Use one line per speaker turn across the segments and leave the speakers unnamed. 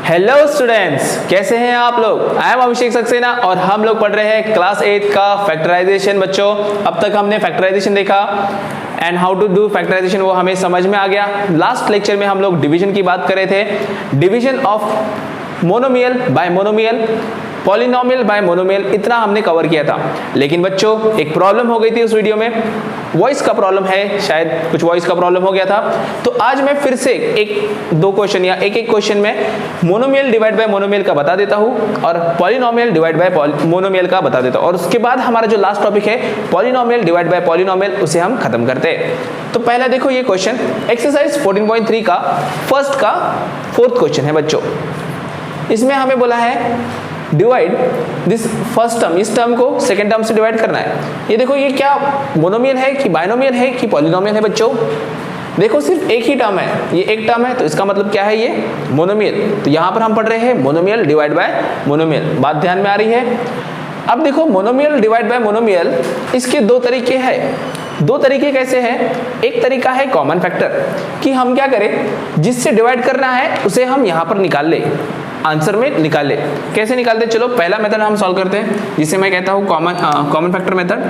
Hello students, कैसे हैं आप लोग। आई एम अभिषेक सक्सेना और हम लोग पढ़ रहे हैं क्लास 8 का फैक्टराइजेशन। बच्चों, अब तक हमने फैक्टराइजेशन देखा and how to do factorisation, वो हमें समझ में आ गया। लास्ट लेक्चर में हम लोग डिवीजन की बात कर रहे थे, division of monomial bye monomial, polynomial bye monomial, इतना हमने कवर किया था। लेकिन बच्चों एक प्रॉब्लम हो गई थी उस वीडियो में, वॉइस का प्रॉब्लम है, शायद कुछ वॉइस का प्रॉब्लम हो गया था। तो आज मैं फिर से एक दो क्वेश्चन या एक एक क्वेश्चन में मोनोमियल डिवाइड बाय मोनोमियल का बता देता हूं और पॉलिनोमियल डिवाइड बाय मोनोमियल का बता देता हूं, और उसके बाद हमारा जो लास्ट टॉपिक है पॉलिनोमियल डिवाइड बाय पॉलिनोमियल, उसे हम खत्म करते हैं। तो पहला देखो ये क्वेश्चन एक्सरसाइज 14.3 का फर्स्ट का फोर्थ क्वेश्चन है बच्चों। इसमें हमें बोला है डिवाइड दिस फर्स्ट टर्म, इस टर्म को सेकेंड टर्म से डिवाइड करना है। ये देखो ये क्या मोनोमियल है कि बाइनोमियल है कि पॉलिनोमियल है बच्चों। देखो सिर्फ एक ही टर्म है, ये एक टर्म है, तो इसका मतलब क्या है, ये मोनोमियल। तो यहां पर हम पढ़ रहे हैं मोनोमियल डिवाइड बाय मोनोमियल, बात ध्यान में आ रही है। अब देखो मोनोमियल डिवाइड बाय मोनोमियल, इसके दो तरीके हैं। दो तरीके कैसे हैं, एक तरीका है कॉमन फैक्टर, कि हम क्या करें, जिससे डिवाइड करना है उसे हम यहां पर निकाल ले, आंसर में निकाल ले। कैसे निकालते, चलो पहला मेथड हम सॉल्व करते हैं, जिसे मैं कहता हूं common factor method.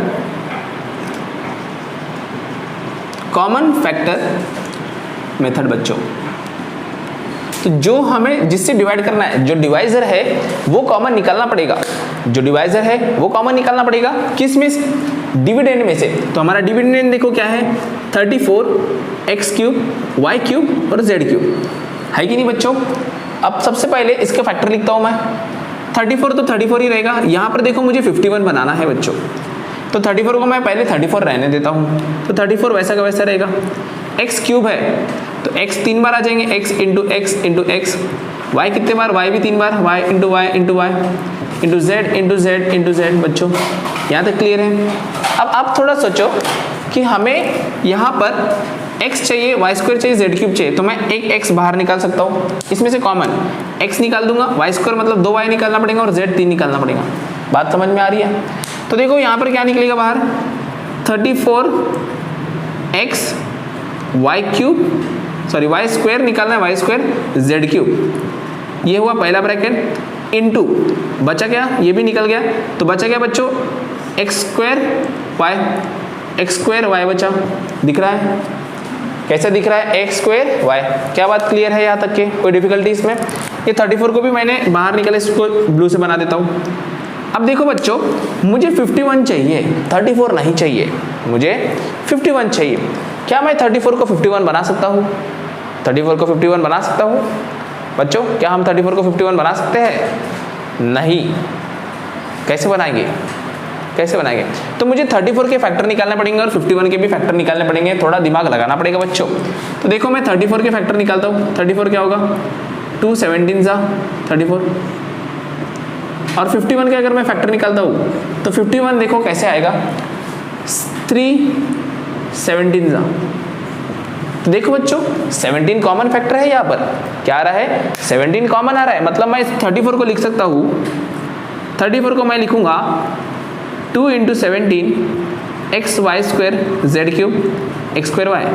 Common factor method बच्चों, तो जो हमें जिससे डिवाइड करना है, जो डिवाइजर है वो कॉमन निकालना पड़ेगा, जो डिवाइजर है वो कॉमन निकालना पड़ेगा। किस में, डिविडेंड में से। तो हमारा डिविडेंड देखो क्या है, 34x क्यूब वाई क्यूब और z क्यूब, है कि नहीं बच्चों। अब सबसे पहले इसके फैक्टर लिखता हूं मैं, 34 तो 34 ही रहेगा। यहां पर देखो मुझे 51 बनाना है बच्चों, तो 34 को मैं पहले 34 रहने देता हूं, तो 34 वैसा का वैसा रहेगा। x क्यूब है तो x 3 बार आ जाएंगे, x into x into x. y कितने बार, y भी 3 बार, y into y into y into z into z into z. बच्चों यहाँ तक क्लियर है। अब आप थोड़ा सोचो कि हमें यहाँ पर x चाहिए, y स्क्वायर चाहिए, z क्यूब चाहिए, तो मैं एक x बाहर निकाल सकता हूँ, इसमें से कॉमन x निकाल दूंगा, y स्क्वायर मतलब 2y निकालना पड़ेगा और z 3 निकालना पड़ेगा। बात समझ में आ रही है। तो देखो यहाँ पर क्या निकलेगा बाहर, 34x y cube, sorry y square निकालना है, y स्क्वायर z क्यूब, ये हुआ पहला ब्रैकेट, इनटू बचा क्या, ये भी निकल गया, तो बचा क्या बच्चों, x स्क्वायर y बचा, दिख रहा है, कैसे दिख रहा है, x स्क्वायर y। क्या बात क्लियर है यहाँ तक के, कोई डिफिकल्टी इसमें। ये 34 को भी मैंने बाहर निकाला, इसको ब्लू से बना देता हूँ। अब देखो बच्चों, मुझे 51 चाहिए, 34 नहीं चाहिए, मुझे 51 चाहिए। क्या मैं 34 को 51 बना सकता हूँ, 34 को 51 बना सकता हूँ बच्चों, क्या हम 34 को 51 बना सकते हैं, नहीं। कैसे बनाएंगे, कैसे बनाएंगे, तो मुझे 34 के फैक्टर निकालने पड़ेंगे और 51 के भी फैक्टर निकालने पड़ेंगे, थोड़ा दिमाग लगाना पड़ेगा बच्चों। तो देखो मैं 34 के फैक्टर निकालता हूँ, 34 क्या होगा, 2 17 जा 34, और 51 के अगर मैं फैक्टर निकालता हूँ तो 51 देखो कैसे आएगा, 3 17 जा। तो देखो बच्चों 17 कॉमन फैक्टर है, यहाँ पर क्या आ रहा है, 17 कॉमन आ रहा है, मतलब मैं 34 को लिख सकता हूँ, 34 को मैं लिखूंगा 2 into 17 x y square z cube x square y.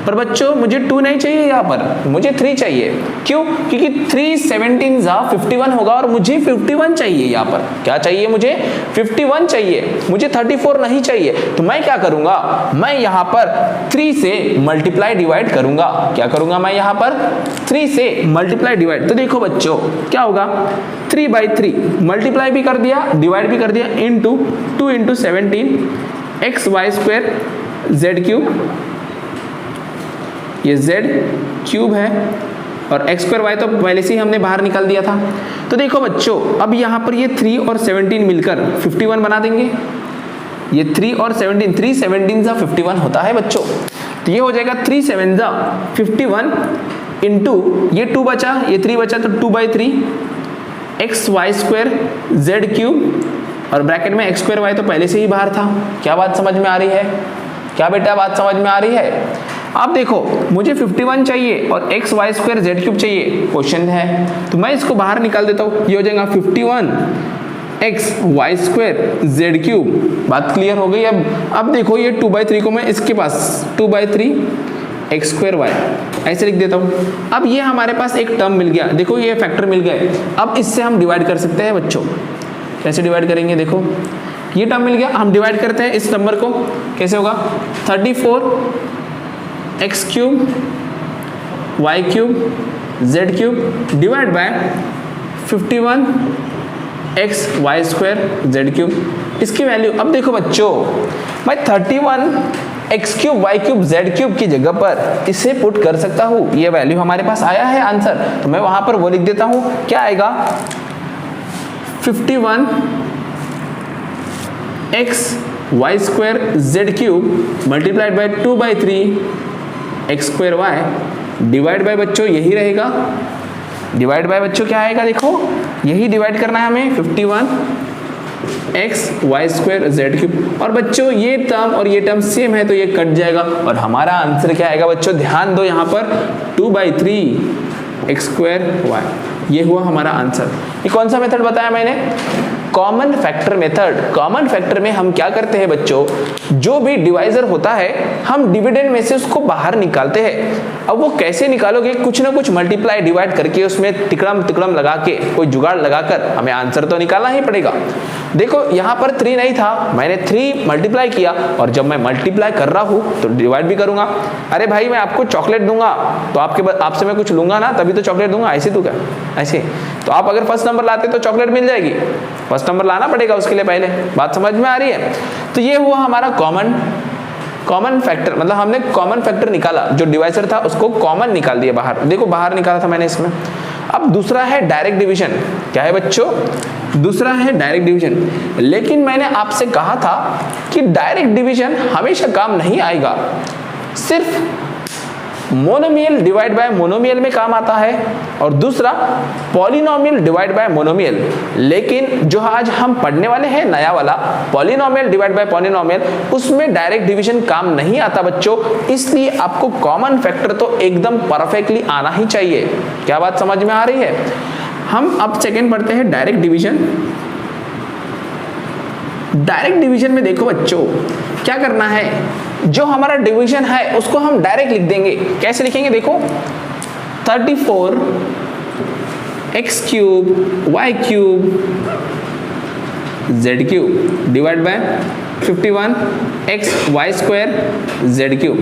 पर बच्चों मुझे 2 नहीं चाहिए, यहाँ पर मुझे 3 चाहिए। क्यों, क्योंकि 3 17 जा 51 होगा और मुझे 51 चाहिए, यहाँ पर क्या चाहिए, मुझे 51 चाहिए, मुझे 34 नहीं चाहिए। तो मैं क्या करूंगा, मैं यहाँ पर 3 से मल्टीप्लाई डिवाइड करूंगा। क्या करूंगा मैं यहाँ पर, 3 से मल्टीप्लाई डिवाइड। तो देखो बच्चों क्या होगा, 3/3 मल्टीप्लाई भी कर दिया, डिवाइड भी कर दिया, into 2 into 17 x y square z cube, ये z क्यूब है, और x स्क्वायर y तो पहले से ही हमने बाहर निकाल दिया था। तो देखो बच्चों अब यहाँ पर ये 3 और 17 मिलकर 51 बना देंगे। ये 3 और 17, 3 17 जा 51 होता है बच्चों, तो ये हो जाएगा 3 7 जा 51 इंटू ये 2 बचा, ये 3 बचा, तो 2/3 x y square z cube, और ब्रैकेट में x स्क्वायर y तो पहले से ही बाहर था। क्या बात समझ में आ रही है, क्या बेटा बात समझ में आ रही है। अब देखो मुझे 51 चाहिए और x y square z cube चाहिए, क्वेश्चन है, तो मैं इसको बाहर निकाल देता हूँ, ये हो जाएगा 51 x y square z cube. बात क्लियर हो गई। अब देखो ये 2/3 को मैं इसके पास 2/3 एक्स स्क्वायर वाई, ऐसे लिख देता हूँ। अब ये हमारे पास एक टर्म मिल गया, देखो ये फैक्टर मिल गए। अब इससे हम डिवाइड कर सकते हैं बच्चों। कैसे डिवाइड करेंगे, देखो ये टर्म मिल गया, हम डिवाइड करते हैं इस नंबर को। कैसे होगा, 34 x cube y cube z cube divide by 51 x y square z cube. इसकी वैल्यू अब देखो बच्चों, मैं 31 x cube y cube z cube की जगह पर इसे पुट कर सकता हूं। ये वैल्यू हमारे पास आया है आंसर, तो मैं वहां पर वो लिख देता हूं। क्या आएगा, 51 x y square z cube multiplied by 2/3 x square y divide by बच्चों यही रहेगा। डिवाइड बाय बच्चों क्या आएगा, देखो यही डिवाइड करना है हमें, 51 x y square z cube. और बच्चों ये टर्म और ये टर्म सेम है तो ये कट जाएगा और हमारा आंसर क्या आएगा बच्चों, ध्यान दो यहाँ पर 2/3 एक्स स्क्वायर वाई, ये हुआ हमारा आंसर। ये कौन सा मेथड बताया मैंने, common factor method. Common factor में हम क्या करते हैं बच्चों, जो भी डिवाइजर होता है हम डिविडेंड में से उसको बाहर निकालते हैं। अब वो कैसे निकालोगे, कुछ ना कुछ मल्टीप्लाई डिवाइड करके उसमें तिकड़म तिकड़म लगा के कोई जुगाड़ लगाकर हमें आंसर तो निकालना ही पड़ेगा। देखो यहाँ पर 3 नहीं था, मैंने 3 मल्टीप्लाई किया और जब मैं मल्टीप्लाई कर रहा हूँ तो डिवाइड भी करूंगा। अरे भाई मैं आपको चॉकलेट दूंगा तो आपसे मैं कुछ लूंगा ना, तभी तो चॉकलेट दूंगा, ऐसे तू क्या ऐसे। तो आप अगर फर्स्ट नंबर लाते तो चॉकलेट मिल जाएगी, फर्स्ट नंबर लाना पड़ेगा उसके लिए पहले। बात समझ में आ रही है। तो ये हुआ हमारा कॉमन फैक्टर, मतलब हमने कॉमन फैक्टर निकाला, जो डिवाइजर था उसको कॉमन निकाल दिया बाहर। देखो बाहर निकाला था मैंने इसमें। अब दूसरा है डायरेक्ट डिवीजन। क्या है बच्चों, दूसरा है डायरेक्ट डिवीजन। लेकिन मैंने आपसे कहा था कि डायरेक्ट डिवीजन हमेशा काम नहीं आएगा, सिर्फ मोनोमियल डिवाइड बाय मोनोमियल में काम आता है और दूसरा पॉलिनोमियल डिवाइड बाय मोनोमियल। लेकिन जो आज हम पढ़ने वाले हैं नया वाला पॉलिनोमियल डिवाइड बाय पॉलिनोमियल, उसमें डायरेक्ट डिवीजन काम नहीं आता बच्चों। इसलिए आपको कॉमन फैक्टर तो एकदम परफेक्टली आना ही चाहिए। क्या बात समझ में आ रही है। हम अब सेकेंड पढ़ते हैं डायरेक्ट डिवीजन। डायरेक्ट डिवीजन में देखो बच्चों क्या करना है, जो हमारा डिवीजन है उसको हम डायरेक्ट लिख देंगे। कैसे लिखेंगे, देखो 34 x cube y cube z cube divide by 51 x y square z cube.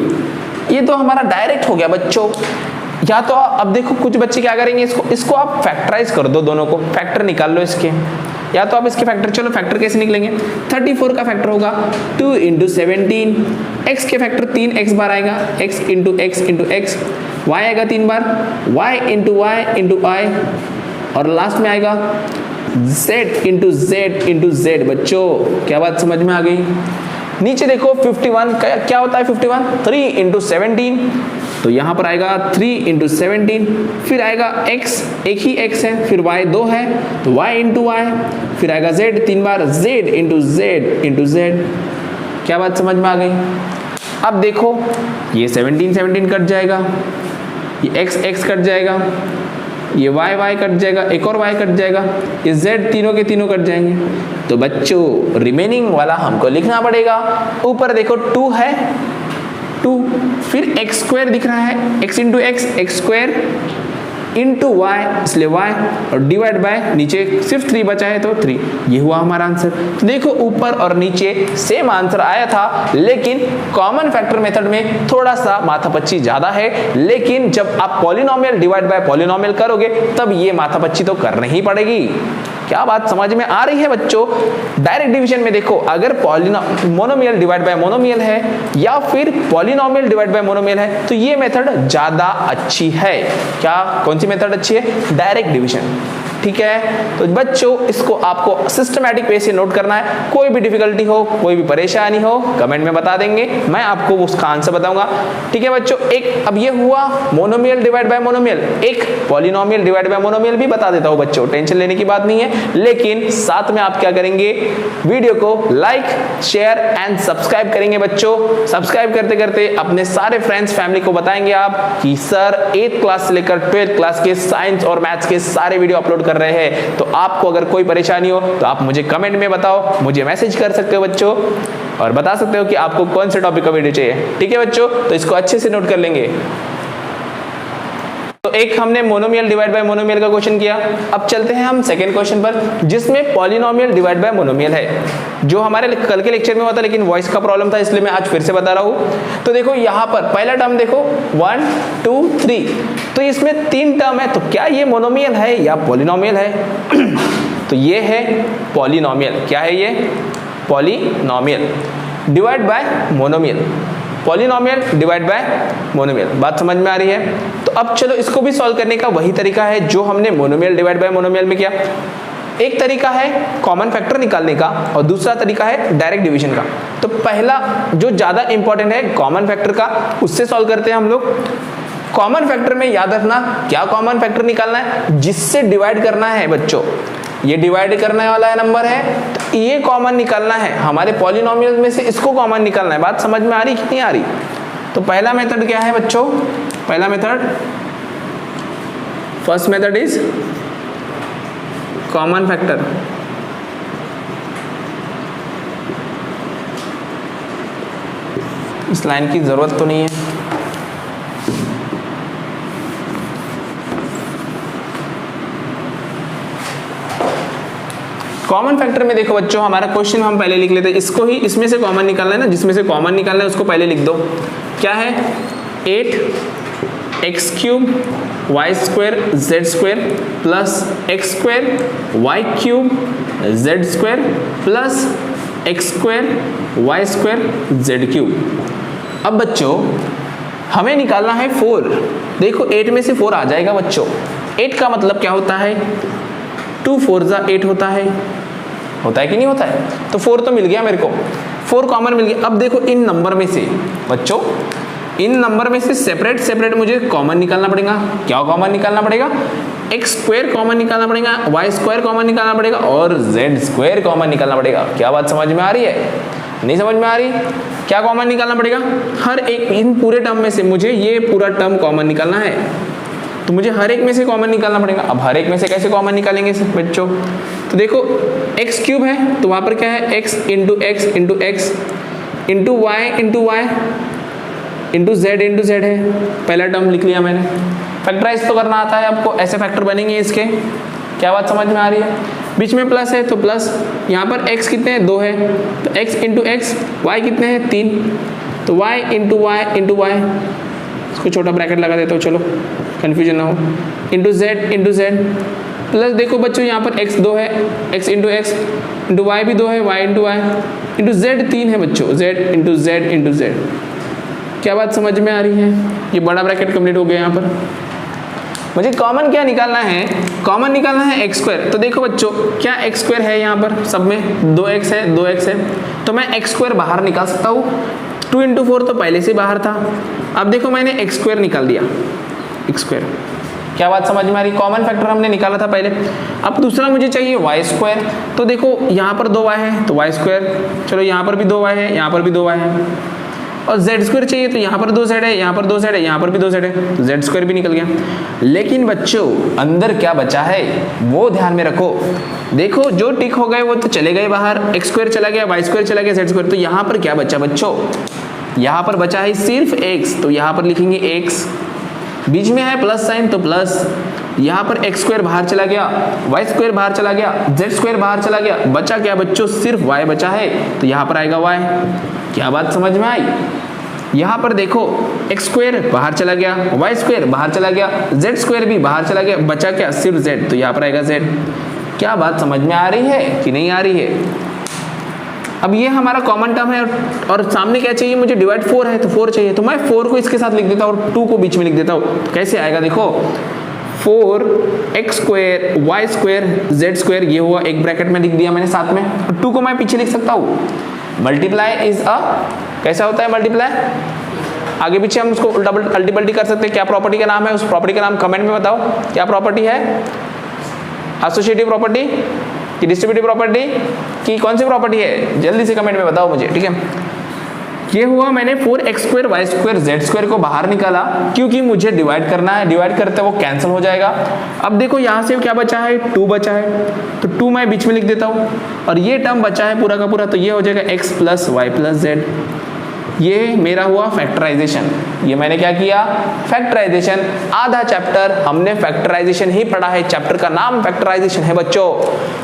ये तो हमारा डायरेक्ट हो गया बच्चों। या तो अब देखो कुछ बच्चे क्या करेंगे, इसको आप फैक्टराइज कर दो, दोनों को फैक्टर निकाल लो इसके। या तो आप इसके फैक्टर, चलो फैक्टर कैसे निकलेंगे, 34 का फैक्टर होगा 2 × 17, x के फैक्टर 3x बार आएगा, x × x × x, y आएगा 3 बार, y × y और लास्ट में आएगा z × z। बच्चों क्या बात समझ में आ गई। नीचे देखो 51 क्या होता है, 51 3 × 17, तो यहां पर आएगा 3 × 17, फिर आएगा x, एक ही x है, फिर y 2 है तो y × y, फिर आएगा z 3 बार, z × z। क्या बात समझ में आ गई। अब देखो ये 17 कट जाएगा, ये x कट जाएगा, ये y कट जाएगा, एक और y कट जाएगा, ये z तीनों के तीनों कट जाएंगे। तो बच्चों रिमेनिंग वाला हमको लिखना पड़ेगा। ऊपर देखो 2 है, 2, फिर x स्क्वायर दिख रहा है, x स्क्वायर इंटू y, इसलिए y और डिवाइड बाय नीचे सिर्फ 3 बचा है तो 3। ये हुआ हमारा आंसर। तो देखो ऊपर और नीचे सेम आंसर आया था, लेकिन कॉमन फैक्टर मेथड में थोड़ा सा माथापच्ची ज्यादा है। लेकिन जब आप पॉलिनोमियल डिवाइड बाय पॉलिनोमियल करोगे तब ये माथापच्ची तो करनी ही पड़ेगी। क्या बात समझ में आ रही है बच्चों। डायरेक्ट डिवीजन में देखो अगर मोनोमियल डिवाइड बाय मोनोमियल है या फिर पॉलिनोमियल डिवाइड बाय मोनोमियल है तो ये मेथड ज्यादा अच्छी है। क्या, कौन सी मेथड अच्छी है, डायरेक्ट डिवीजन। ठीक है, तो बच्चों इसको आपको सिस्टमैटिक वे से नोट करना है। कोई भी डिफिकल्टी हो, कोई भी परेशानी हो, कमेंट में बता देंगे, मैं आपको उसका आंसर बताऊंगा। ठीक है बच्चों, एक अब ये हुआ मोनोमियल डिवाइड बाय मोनोमियल, एक पॉलिनोमियल डिवाइड बाय मोनोमियल भी बता देता हूं बच्चों, टेंशन लेने की बात नहीं है। लेकिन साथ में आप क्या करेंगे, वीडियो को लाइक शेयर एंड सब्सक्राइब करेंगे बच्चों। सब्सक्राइब करते करते अपने सारे फ्रेंड्स फैमिली को बताएंगे आप कि सर 8th क्लास से लेकर 12th क्लास के साइंस और मैथ्स के सारे वीडियो अपलोड कर रहे हैं। तो आपको अगर कोई परेशानी हो तो आप मुझे कमेंट में बताओ, मुझे मैसेज कर सकते हो बच्चों। और बता सकते हो कि आपको कौन से टॉपिक का वीडियो चाहिए। ठीक है बच्चों, तो इसको अच्छे से नोट कर लेंगे। तो एक हमने मोनोमियल डिवाइड बाय मोनोमियल का क्वेश्चन किया। अब चलते हैं हम सेकंड क्वेश्चन पर, जिसमें पॉलिनोमियल डिवाइड बाय मोनोमियल है, जो हमारे कल के लेक्चर में हुआ था, लेकिन वॉइस का प्रॉब्लम था इसलिए मैं आज फिर से बता रहा हूं। तो देखो यहाँ पर पहला टर्म देखो 1 2 3, तो इसमें 3 टर्म है, तो क्या ये मोनोमियल है या पॉलिनोमियल है? तो ये है पॉलिनोमियल। क्या है ये? Polynomial divide by monomial. Polynomial divide by monomial, बात समझ में आ रही है? तो अब चलो इसको भी सॉल्व करने का वही तरीका है जो हमने मोनोमियल डिवाइड बाय मोनोमियल में किया। एक तरीका है कॉमन फैक्टर निकालने का और दूसरा तरीका है डायरेक्ट डिवीजन का। तो पहला जो ज्यादा इंपॉर्टेंट है कॉमन फैक्टर का, उससे सॉल्व करते हैं हम लोग। कॉमन फैक्टर में याद रखना क्या कॉमन फैक्टर निकालना है? जिससे डिवाइड करना है बच्चों, ये डिवाइड करने वाला नंबर है तो ये कॉमन निकालना है। हमारे पॉलिनोमियल में से इसको कॉमन निकालना है। बात समझ में आ रही कि नहीं आ रही? तो पहला मेथड क्या है बच्चों? पहला method, first method is common factor. इस लाइन की जरूरत तो नहीं है। कॉमन फैक्टर में देखो बच्चों, हमारा क्वेश्चन हम पहले लिख लेते हैं, इसको ही इसमें से कॉमन निकालना है ना, जिसमें से कॉमन निकालना है उसको पहले लिख दो। क्या है? 8x³ y² z² plus x² y³ z² plus x² y² z³। अब बच्चों हमें निकालना है 4। देखो 8 में से 4 आ जाएगा बच्चों। 8 का मतलब क्या होता है? 2 4 जा 8 होता है कि नहीं होता है? तो 4 तो मिल गया मेरे को, 4 कॉमन मिल गया। अब देखो इन नंबर में से बच्चों, इन नंबर में से सेपरेट सेपरेट मुझे कॉमन निकालना पड़ेगा। क्या कॉमन निकालना पड़ेगा? x² कॉमन निकालना पड़ेगा, y² कॉमन निकालना पड़ेगा और z² कॉमन निकालना पड़ेगा। क्या बात समझ में आ रही है? नहीं समझ में आ रही? क्या कॉमन निकालना पड़ेगा? हर एक इन पूरे टर्म में से मुझे ये पूरा टर्म कॉमन निकालना है, तो मुझे हर एक में से कॉमन निकालना पड़ेगा। अब हर एक में से कैसे कॉमन निकालेंगे बच्चों? तो देखो x³ है तो वहां पर क्या है? x into x into x into y into z है। पहला टर्म लिख लिया मैंने। फैक्टराइज तो करना आता है आपको, ऐसे फैक्टर बनेंगे इसके। क्या बात समझ में आ रही है? बीच में प्लस है तो प्लस, यहाँ पर x कितने हैं? 2 है, तो x इंटू एक्स, y कितने हैं? 3, तो y इंटू वाई, इसको छोटा ब्रैकेट लगा देता हूँ, चलो कंफ्यूजन ना हो, इंटू z प्लस देखो बच्चों यहाँ पर x 2 है, x into x into y भी 2 है, y into y into z 3 है बच्चों, z इंटू z। क्या बात समझ में आ रही है? ये बड़ा ब्रैकेट कंप्लीट हो गया। यहाँ पर मुझे कॉमन क्या निकालना है? कॉमन निकालना है x²। तो देखो बच्चों क्या x² है यहाँ पर सब में? 2x है, तो मैं x² बाहर निकाल सकता हूँ। 2 इंटू 4 तो पहले से बाहर था। अब देखो मैंने x² निकाल दिया, x²। क्या बात समझ में आ रही? कॉमन फैक्टर हमने निकाला था पहले। अब दूसरा मुझे चाहिए y²। तो देखो यहाँ पर 2y है तो y², चलो यहाँ पर भी 2y है, यहाँ पर भी 2y है, और z² चाहिए तो यहाँ पर 2z है, यहाँ पर 2z है, यहाँ पर भी 2z है, तो z² भी निकल गया। लेकिन बच्चों अंदर क्या बचा है वो ध्यान में रखो। देखो जो टिक हो गए वो तो चले गए बाहर, x² चला गया, y² चला गया, z²। तो यहाँ पर क्या बचा बच्चों? यहाँ पर बचा है सिर्फ x, तो यहाँ पर लिखेंगे x, बीच में है प्लस साइन तो प्लस, यहाँ पर x² बाहर चला गया, y² बाहर चला गया, z² बाहर चला गया, बचा क्या बच्चों? सिर्फ y बचा है, तो यहाँ पर आएगा y। क्या बात समझ में आई? यहाँ पर देखो x² बाहर चला गया, y² बाहर चला गया, z² भी बाहर चला गया, बचा क्या? सिर्फ z, तो यहाँ पर आएगा z। क्या बात समझ में आ रही है कि नहीं आ रही है? अब ये हमारा कॉमन टर्म है और सामने क्या चाहिए मुझे? डिवाइड 4 है तो 4 चाहिए, तो मैं 4 को इसके साथ लिख देता हूँ और 2 को बीच में लिख देता हूँ। कैसे आएगा देखो, 4x² y² z², ये हुआ एक ब्रैकेट में लिख दिया मैंने साथ में, और 2 को मैं पीछे लिख सकता हूँ। मल्टीप्लाई इज अ, कैसा होता है मल्टीप्लाई? आगे पीछे हम उसको उल्टा अल्टी पल्टी कर सकते हैं। क्या प्रॉपर्टी का नाम है? उस प्रॉपर्टी का नाम कमेंट में बताओ। क्या प्रॉपर्टी है? एसोसिएटिव प्रॉपर्टी कि डिस्ट्रीब्यूटिव प्रॉपर्टी की कौन सी प्रॉपर्टी है? जल्दी से कमेंट में बताओ मुझे, ठीक है? ये हुआ, मैंने 4x square y square z square को बाहर निकाला क्योंकि मुझे डिवाइड करना है, डिवाइड करते वो कैंसिल हो जाएगा। अब देखो यहाँ से क्या बचा है, 2 बचा है, तो 2 मैं बीच में लिख देता हूँ और ये टर्म बचा है पूरा का पूरा, तो ये हो जाएगा x plus y plus z. ये मेरा हुआ फैक्टराइजेशन। ये मैंने क्या किया, फैक्टराइजेशन। आधा चैप्टर हमने फैक्टराइजेशन ही पढ़ा है, चैप्टर का नाम फैक्टराइजेशन है बच्चों।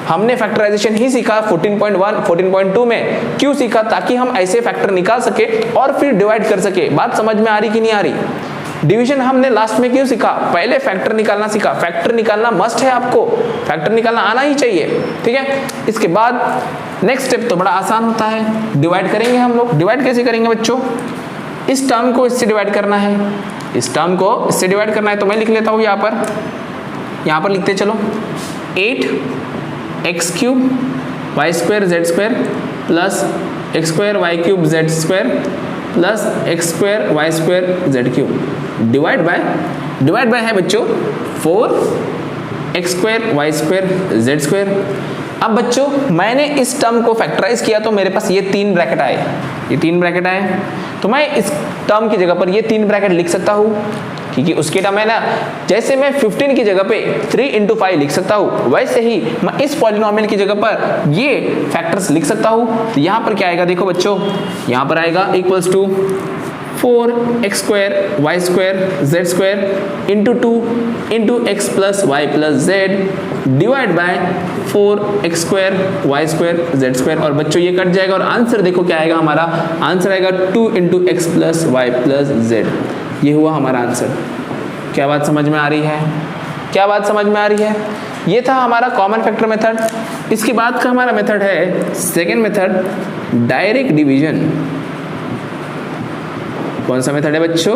हमने फैक्टराइजेशन ही सीखा 14.1 14.2 में। क्यों सीखा, ताकि हम ऐसे फैक्टर निकाल सके और फिर डिवाइड कर सके। बात समझ में आ रही कि नहीं आ रही। डिवीजन हमने लास्ट में क्यों सीखा, पहले फैक्टर निकालना सीखा। फैक्टर निकालना मस्ट है, आपको फैक्टर निकालना आना ही चाहिए, ठीक है। इसके बाद नेक्स्ट स्टेप तो बड़ा आसान होता है, डिवाइड करेंगे हम लोग। डिवाइड कैसे करेंगे बच्चों, इस टर्म को इससे डिवाइड करना है, इस टर्म को इससे डिवाइड करना है। तो मैं लिख लेता हूँ यहाँ पर लिखते चलो 8x cube y square z square plus x square y cube z square plus x square y square z cube divide by है बच्चों 4x square y square z square. अब बच्चों मैंने इस टर्म को फैक्टराइज किया तो मेरे पास ये 3 ब्रैकेट आए, ये 3 ब्रैकेट आए, तो मैं इस टर्म की जगह पर ये 3 ब्रैकेट लिख सकता हूँ क्योंकि उसके टर्म है ना। जैसे मैं 15 की जगह पे 3 × 5 लिख सकता हूँ, वैसे ही मैं इस पॉलिनोमियल की जगह पर ये फैक्टर्स लिख सकता हूँ। तो यहाँ पर क्या आएगा देखो बच्चों, यहाँ पर आएगा equals to 4x square y square z square into 2 into x plus y plus z divide by 4x square y square z square. और बच्चों ये कट जाएगा और आंसर देखो क्या आएगा, हमारा आंसर आएगा 2 × x plus y plus z. ये हुआ हमारा आंसर। क्या बात समझ में आ रही है, क्या बात समझ में आ रही है। ये था हमारा कॉमन फैक्टर मेथड। इसके बाद का हमारा मेथड है सेकेंड मेथड, डायरेक्ट डिवीजन। कौन सा मेथड है बच्चों,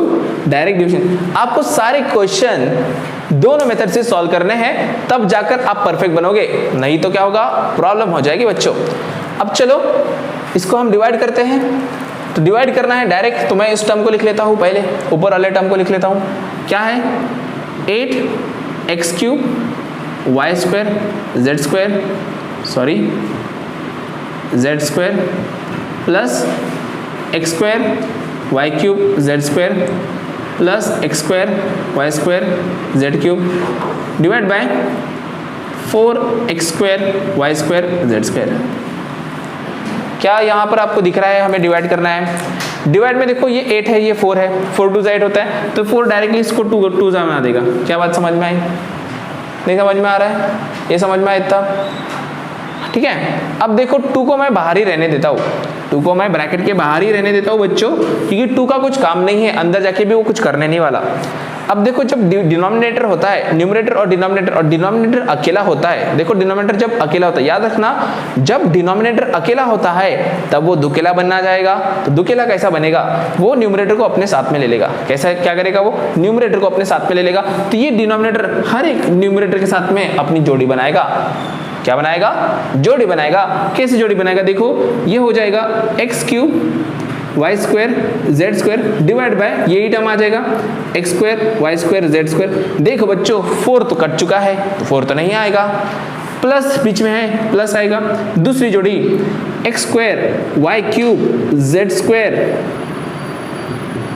डायरेक्ट डिवीजन। आपको सारे क्वेश्चन दोनों मेथड से सॉल्व करने हैं, तब जाकर आप परफेक्ट बनोगे, नहीं तो क्या होगा, प्रॉब्लम हो जाएगी बच्चों। अब चलो इसको हम डिवाइड करते हैं। तो डिवाइड करना है डायरेक्ट, तो मैं इस टर्म को लिख लेता हूँ, पहले ऊपर वाले टर्म को लिख लेता हूँ। क्या है, 8x cube y square z square z square plus x square y cube z square plus x square y square z cube divide by 4x square y square z square. क्या यहाँ पर आपको दिख रहा है, हमें डिवाइड करना है। डिवाइड में देखो ये 8 है, ये 4 है, 4 2 8 होता है, तो 4 डायरेक्टली इसको 2 में आ देगा। क्या बात समझ में आई, नहीं समझ में आ रहा है, ये समझ में आया इतना, ठीक है। अब देखो 2 को मैं बाहर ही रहने देता हूँ, 2 को मैं ब्रैकेट के बाहर ही रहने देता हूँ बच्चों, क्योंकि 2 का कुछ काम नहीं है, अंदर जाके भी वो कुछ करने नहीं वाला। अब देखो जब डिनोमिनेटर होता है, न्यूमरेटर और डिनोमिनेटर अकेला होता है। देखो डिनोमिनेटर जब अकेला होता है, याद रखना, जब डिनोमिनेटर अकेला होता है तब वो दुकेला बनना जाएगा। तो दुकेला कैसा बनेगा, वो न्यूमरेटर को अपने साथ में ले लेगा। कैसा, क्या करेगा, वो न्यूमरेटर को अपने साथ में ले लेगा। तो ये डिनोमिनेटर हर एक न्यूमरेटर के साथ में अपनी जोड़ी बनाएगा। क्या बनाएगा, जोड़ी बनाएगा। कैसे जोड़ी बनाएगा, देखो ये हो जाएगा x cube y square z square divide by यही टर्म आ जाएगा x square y square z square. देखो बच्चों 4 तो कट चुका है, तो 4 तो नहीं आएगा, प्लस बीच में है, प्लस आएगा। दूसरी जोड़ी x square y cube z square,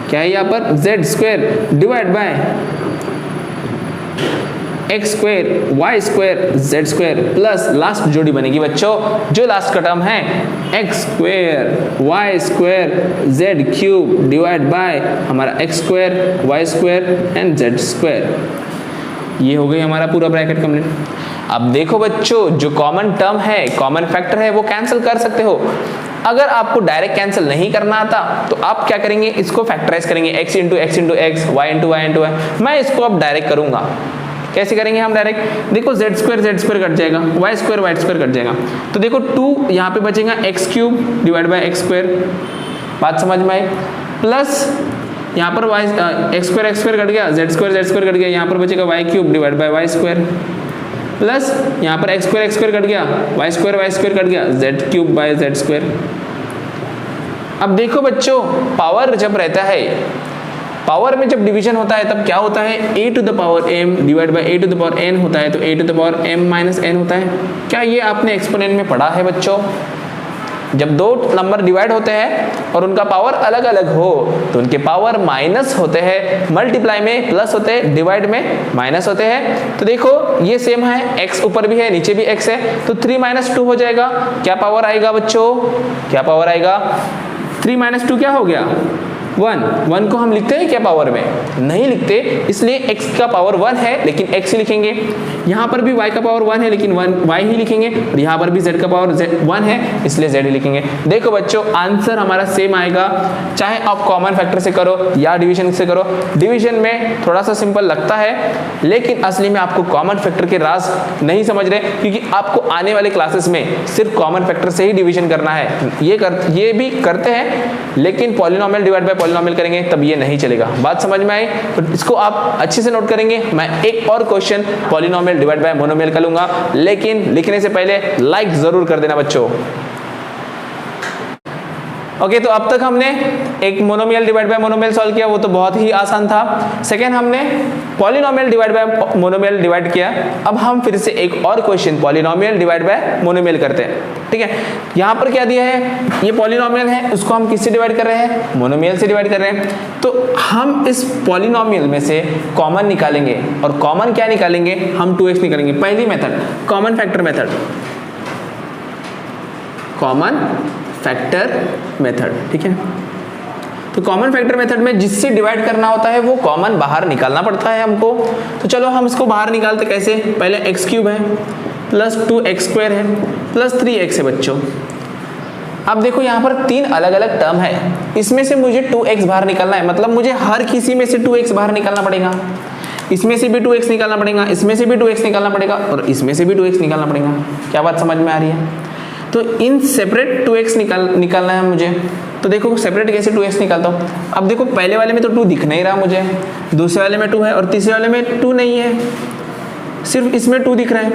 क्या है यहाँ पर, z square divide by x square y square z square plus last जोड़ी बनेगी बच्चों, जो लास्ट का टर्म है x square y square z cube divide by हमारा x square y square and z square. ये हो गई हमारा पूरा ब्रैकेट कंप्लीट। अब देखो बच्चों, जो कॉमन टर्म है, कॉमन फैक्टर है, वो कैंसिल कर सकते हो। अगर आपको डायरेक्ट कैंसिल नहीं करना आता तो आप क्या करेंगे, इसको फैक्टराइज करेंगे, x into x into x, y into y into y. मैं इसको अब डायरेक्ट करूंगा। कैसे करेंगे हम डायरेक्ट, देखो जेड स्क्वायर कट जाएगा, वाई स्क्वायर कट जाएगा, तो देखो 2 यहाँ पे बचेगा x cube divide by x square. बात समझ में आई, प्लस यहाँ पर x स्क्वायर कट गया, जेड स्क्वायर कट गया, यहाँ पर बचेगा y cube divide bye y square, plus यहाँ पर x स्क्वायर कट गया, y स्क्वायर कट गया, z cube by z square. अब देखो बच्चों, पावर जब रहता है, पावर में जब डिवीजन होता है तब क्या होता है, a to the power m divide by a to the power n होता है, तो a to the power m minus n होता है। क्या ये आपने एक्सपोनेंट में पढ़ा है बच्चों, जब दो नंबर डिवाइड होते हैं और उनका पावर अलग अलग हो तो उनके पावर माइनस होते हैं, मल्टीप्लाई में प्लस होते हैं, डिवाइड में माइनस होते हैं। तो देखो ये सेम है, x ऊपर भी है नीचे भी x है, तो 3 - 2 हो जाएगा। क्या पावर आएगा बच्चों, क्या पावर आएगा, 3 - 2 क्या हो गया 1 को हम लिखते हैं क्या पावर में, नहीं लिखते, इसलिए x का पावर 1 है लेकिन x ही लिखेंगे। यहाँ पर भी y का पावर 1 है लेकिन y ही लिखेंगे, और यहाँ पर भी z का पावर 1 है इसलिए z ही लिखेंगे। देखो बच्चों आंसर हमारा सेम आएगा, चाहे आप कॉमन फैक्टर से करो या डिवीजन से करो। डिवीजन में थोड़ा सा सिंपल लगता है लेकिन असली में आपको कॉमन फैक्टर के राज नहीं समझ रहे, क्योंकि आपको आने वाले क्लासेस में सिर्फ कॉमन फैक्टर से ही डिवीजन करना है। ये भी करते हैं लेकिन पॉलिनोमियल डिवाइड बाय पॉलिनोमियल करेंगे तब ये नहीं चलेगा। बात समझ में आई तो इसको आप अच्छे से नोट करेंगे। मैं एक और question polynomial divide by monomial का लूंगा, लेकिन लिखने से पहले लाइक जरूर कर देना बच्चों। ओके, तो अब तक हमने एक monomial divide by monomial solve किया, वो तो बहुत ही आसान था। सेकेंड हमने polynomial divide by monomial divide किया। अब हम फिर से एक और question polynomial divide by monomial करते हैं। ठीक है, यहाँ पर क्या दिया है, ये पॉलिनोमियल है, उसको हम किससे डिवाइड कर रहे हैं, मोनोमियल से डिवाइड कर रहे हैं। तो हम इस पॉलिनोमियल में से कॉमन निकालेंगे, और कॉमन क्या निकालेंगे, हम 2x निकालेंगे। पहली method common factor method, common factor method. ठीक है, तो कॉमन फैक्टर मेथड में जिससे डिवाइड करना होता है वो कॉमन बाहर निकालना पड़ता है हमको। तो चलो हम इसको बाहर निकालते कैसे, पहले x³ है प्लस 2x² है प्लस 3x है बच्चों। अब देखो यहाँ पर 3 अलग अलग टर्म है, इसमें से मुझे 2x बाहर निकालना है, मतलब मुझे हर किसी में से 2x बाहर निकालना पड़ेगा। इसमें से भी 2x निकालना पड़ेगा, इसमें से भी 2x निकालना पड़ेगा, और इसमें से भी 2x निकालना पड़ेगा। क्या बात समझ में आ रही है? तो इन सेपरेट 2x निकालना है मुझे। तो देखो सेपरेट कैसे 2x निकालता हूँ। अब देखो पहले वाले में तो 2 दिख नहीं रहा मुझे, दूसरे वाले में 2 है और तीसरे वाले में 2 नहीं है, सिर्फ इसमें 2 दिख रहा है।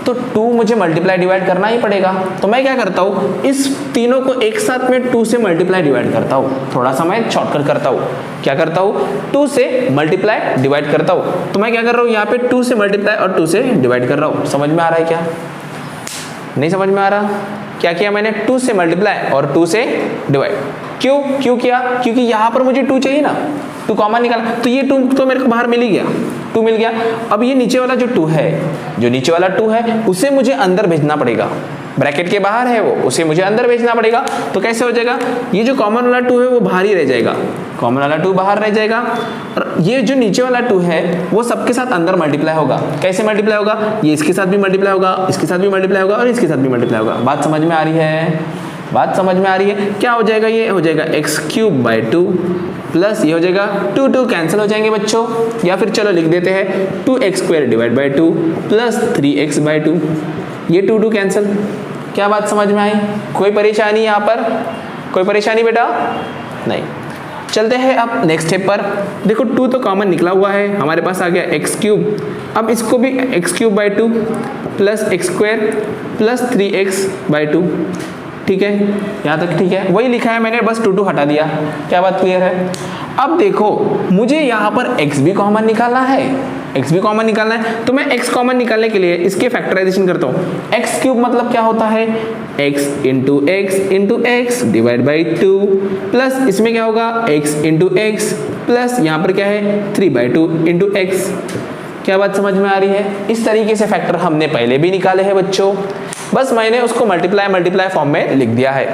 तो 2 मुझे मल्टीप्लाई डिवाइड करना ही पड़ेगा। तो मैं क्या करता हूँ, इस तीनों को एक साथ में 2 से मल्टीप्लाई डिवाइड करता हूँ। थोड़ा सा मैं शॉर्टकट करता हूँ, क्या करता हूँ, 2 से मल्टीप्लाई डिवाइड करता हूँ। तो मैं क्या कर रहा हूँ, यहाँ पे 2 से मल्टीप्लाई और 2 से डिवाइड कर रहा हूँ। समझ में आ रहा है क्या, नहीं समझ में आ रहा? क्या किया मैंने, 2 से मल्टीप्लाई और 2 से डिवाइड। क्यों किया, क्योंकि यहाँ पर मुझे 2 चाहिए ना, 2 कॉमन निकाला, तो ये 2 तो मेरे को बाहर मिल ही गया, 2 मिल गया। अब ये नीचे वाला जो 2 है, जो नीचे वाला 2 है उसे मुझे अंदर भेजना पड़ेगा, ब्रैकेट के बाहर है वो, उसे मुझे अंदर भेजना पड़ेगा। तो कैसे हो जाएगा, ये जो कॉमन वाला 2 है वो बाहर ही रह जाएगा, कॉमन वाला 2 बाहर रह जाएगा, और ये जो नीचे वाला 2 है वो सबके साथ अंदर मल्टीप्लाई होगा। कैसे मल्टीप्लाई होगा, ये इसके साथ भी मल्टीप्लाई होगा, इसके साथ भी मल्टीप्लाई होगा और इसके साथ भी मल्टीप्लाई होगा। बात समझ में आ रही है, बात समझ में आ रही है? क्या हो जाएगा, ये हो जाएगा x³ प्लस ये हो जाएगा 2 कैंसिल हो जाएंगे बच्चों, या फिर चलो लिख देते हैं 2x² divide by 2 plus 3x/2, ये 2 कैंसिल। क्या बात समझ में आई? कोई परेशानी यहाँ पर, कोई परेशानी बेटा? नहीं। चलते हैं अब नेक्स्ट स्टेप पर। देखो 2 तो कॉमन निकला हुआ है, हमारे पास आ गया x³। अब इसको भी x³ plus x² plus 3x/2, ठीक है, यहाँ तक ठीक है, वही लिखा है मैंने, बस 2 हटा दिया। क्या बात क्लियर है? अब देखो मुझे यहाँ पर x भी कॉमन निकालना है, x भी कॉमन निकालना है, तो मैं x कॉमन निकालने के लिए इसके फैक्टराइजेशन करता हूँ। x³ मतलब क्या होता है, x डिवाइड बाई 2 प्लस इसमें क्या होगा x प्लस यहाँ पर क्या है 3/2 x। क्या बात समझ में आ रही है? इस तरीके से फैक्टर हमने पहले भी निकाले हैं बच्चों, बस मैंने उसको मल्टीप्लाई फॉर्म में लिख दिया है।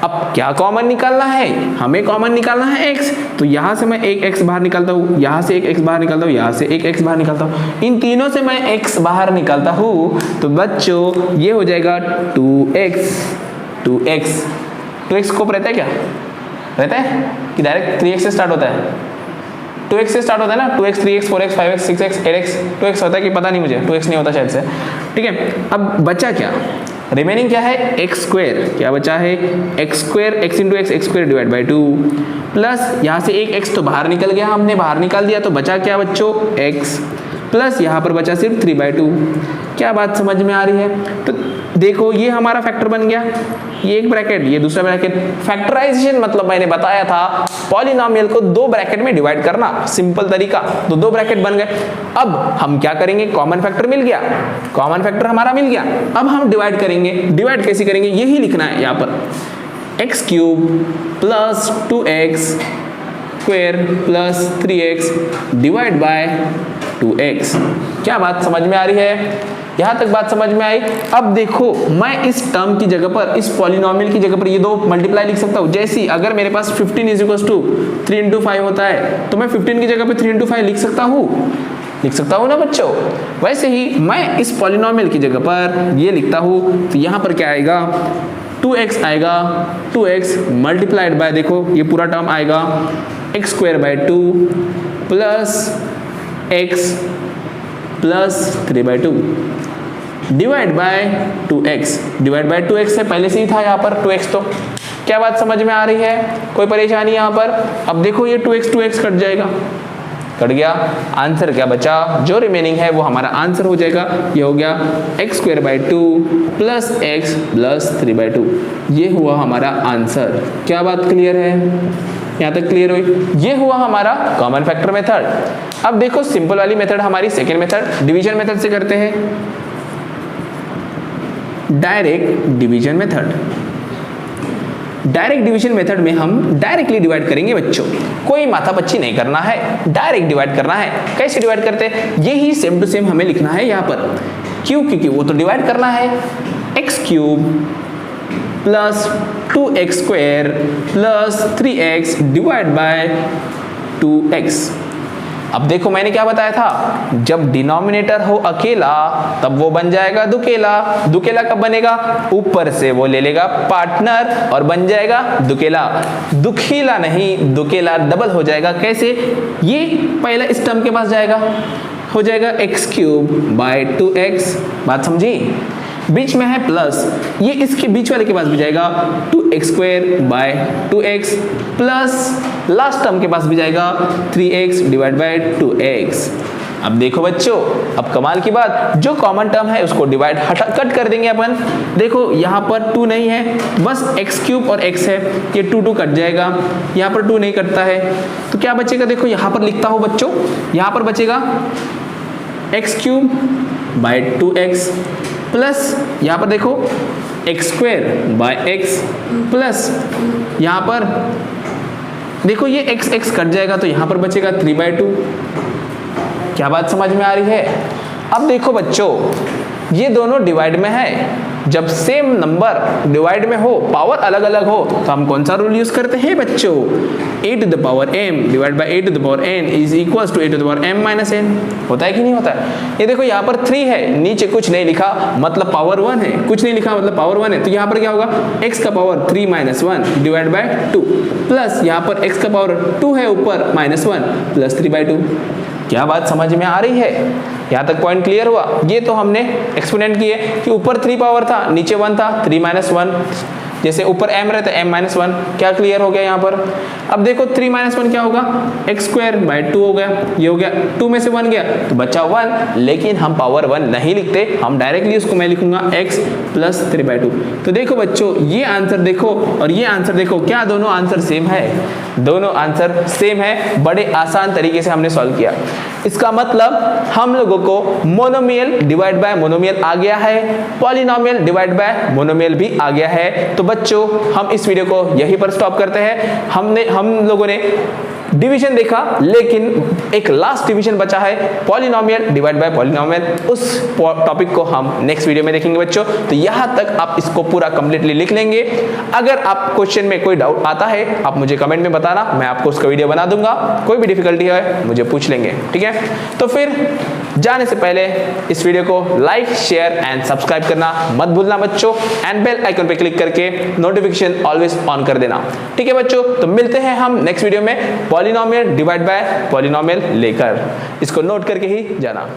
अब क्या कॉमन निकालना है, हमें कॉमन निकालना है x, तो यहाँ से मैं एक x बाहर निकालता हूँ, यहाँ से एक x बाहर निकालता हूँ, यहाँ से एक x बाहर निकालता हूँ, इन तीनों से मैं x बाहर निकालता हूँ, तो बच्चों ये हो जाएगा 2x स्कोप रहता है क्या, रहता है कि डायरेक्ट 3x से स्टार्ट होता है? 2x से स्टार्ट होता है ना, 2x 3x 4x 5x 6x 8x 2x होता है कि पता नहीं मुझे, 2x नहीं होता शायद से। ठीक है, अब बचा क्या, रिमेनिंग क्या है, x²। क्या बचा है, x² डिवाइड बाई 2 प्लस यहाँ से एक x तो बाहर निकल गया, हमने बाहर निकाल दिया, तो बचा क्या बच्चों, x प्लस यहाँ पर बचा सिर्फ 3/2। क्या बात समझ में आ रही है? तो देखो ये हमारा फैक्टर बन गया, ये एक ब्रैकेट, ये दूसरा ब्रैकेट। फैक्टराइजेशन मतलब मैंने बताया था पॉलिनोमियल को 2 ब्रैकेट में डिवाइड करना, सिंपल तरीका, तो 2 ब्रैकेट बन गए। अब हम क्या करेंगे, कॉमन फैक्टर मिल गया, कॉमन फैक्टर हमारा मिल गया, अब हम डिवाइड करेंगे। डिवाइड कैसे करेंगे, यही लिखना है यहाँ पर, x cube plus 2x square plus 3x divide by 2x। क्या बात समझ में आ रही है? यहां तक बात समझ में आई। अब देखो मैं इस टर्म की जगह पर, इस पॉलिनोमियल की जगह पर ये दो मल्टीप्लाई लिख सकता हूं। जैसे अगर मेरे पास 15 = 3 × 5 होता है तो मैं 15 की जगह पे 3 × 5 लिख सकता हूं ना बच्चों। वैसे ही मैं इस पॉलिनोमियल की जगह पर ये लिखता हूं तो यहां पर क्या आएगा, 2x आएगा, 2x मल्टीप्लाइड बाय, देखो ये पूरा टर्म आएगा x² 2 plus x plus 3/2 divide by 2x। Divide by 2x से पहले से ही था यहाँ पर 2x। तो क्या बात समझ में आ रही है? कोई परेशानी यहाँ पर? अब देखो ये 2x कट जाएगा, कट गया। आंसर क्या बचा? जो रिमेनिंग है वो हमारा आंसर हो जाएगा। ये हो गया x² 2 प्लस x प्लस 3/2। ये हुआ हमारा आंसर। क्या बात क्लियर है? यहाँ तक क्लियर हुई? ये हुआ हमारा कॉमन फैक्टर मेथड। अब देखो सिंपल वाली मेथड हमारी सेकेंड मेथड, डिवीजन मेथड से करते हैं। Direct division method. Direct division method में हम डायरेक्टली डिवाइड करेंगे बच्चों, कोई माथापच्ची नहीं करना है, डायरेक्ट डिवाइड करना है। कैसे डिवाइड करते हैं? यही सेम टू सेम हमें लिखना है यहाँ पर। क्यों? क्योंकि वो तो डिवाइड करना है। x³ plus 2x² plus 3x divide by 2x। अब देखो मैंने क्या बताया था, जब डिनोमिनेटर हो अकेला तब वो बन जाएगा दुकेला। दुकेला कब बनेगा? ऊपर से वो ले लेगा पार्टनर और बन जाएगा दुकेला। दुखीला नहीं, दुकेला डबल हो जाएगा। कैसे? ये पहला इस टर्म के पास जाएगा, हो जाएगा x³ बाय 2x। बात समझी? बीच में है प्लस, ये इसके बीच वाले के पास भी जाएगा 2x² bye 2x plus last term के पास भी जाएगा 3x डिवाइड बाय 2x। अब देखो बच्चों, अब कमाल की बात, जो कॉमन टर्म है उसको डिवाइड कट कर देंगे अपन। देखो यहाँ पर 2 नहीं है, बस x³ और x है, ये 2 कट जाएगा। यहाँ पर 2 नहीं कटता है तो क्या बचेगा? देखो यहाँ पर लिखता हूँ बच्चों, यहाँ पर बचेगा x³ बाय 2x प्लस यहाँ पर देखो x² बाय x प्लस यहाँ पर देखो ये x कट जाएगा तो यहाँ पर बचेगा 3/2। क्या बात समझ में आ रही है? अब देखो बच्चों, ये दोनों डिवाइड में है। जब सेम नंबर डिवाइड में हो, पावर अलग अलग हो, तो हम कौन सा रूल यूज करते हैं बच्चों? a⁻m divide by a⁻n is equal to a⁻m-n। होता है कि नहीं होता है? ये देखो यहाँ पर 3 है, नीचे कुछ नहीं लिखा मतलब पावर 1 है, कुछ नहीं लिखा मतलब पावर 1 है। तो यहाँ पर क्या होगा? x का पावर 3 - 1 डिवाइड बाय 2 प्लस यहाँ पर x का पावर 2 है ऊपर -1 प्लस 3/2। क्या बात समझ में आ रही है? यहाँ तक पॉइंट क्लियर हुआ? ये तो हमने एक्सपेरिमेंट किए कि ऊपर 3 पावर था, नीचे 1 था, 3 - 1, जैसे ऊपर m रहता है m-1। क्या क्लियर हो गया यहाँ पर? अब देखो 3 - 1 क्या होगा? x² बाय 2 हो गया, ये हो गया, 2 में से 1 गया तो बचा 1। लेकिन हम पावर 1 नहीं लिखते, हम डायरेक्टली उसको मैं लिखूंगा x प्लस 3/2। तो देखो बच्चों, ये आंसर देखो और ये आंसर देखो, क्या दोनों आंसर सेम है? दोनों आंसर सेम है। बड़े आसान तरीके से हमने सॉल्व किया। इसका मतलब हम लोगों को मोनोमियल डिवाइड बाय मोनोमियल आ गया है, पॉलिनोमियल डिवाइड बाय मोनोमियल भी आ गया है। तो बच्चों हम इस वीडियो को यहीं पर स्टॉप करते हैं। हम लोगों ने डिवीजन देखा, लेकिन एक लास्ट डिवीजन बचा है, पॉलिनोमियल डिवाइड बाय पॉलिनोमियल। उस टॉपिक को हम नेक्स्ट वीडियो में देखेंगे बच्चों। तो यहाँ तक आप इसको पूरा कंप्लीटली लिख लेंगे। अगर आप क्वेश्चन में कोई डाउट आता है आप मुझे कमेंट में बताना, मैं आपको उसका वीडियो बना दूंगा। कोई भी डिफिकल्टी है मुझे पूछ लेंगे, ठीक है? तो फिर जाने से पहले इस वीडियो को लाइक, शेयर एंड सब्सक्राइब करना मत भूलना बच्चों, एंड बेल आइकन पे क्लिक करके नोटिफिकेशन ऑलवेज ऑन कर देना, ठीक है बच्चों? तो मिलते हैं हम नेक्स्ट वीडियो में पॉलिनोमियल डिवाइड बाय पॉलिनोमियल लेकर। इसको नोट करके ही जाना।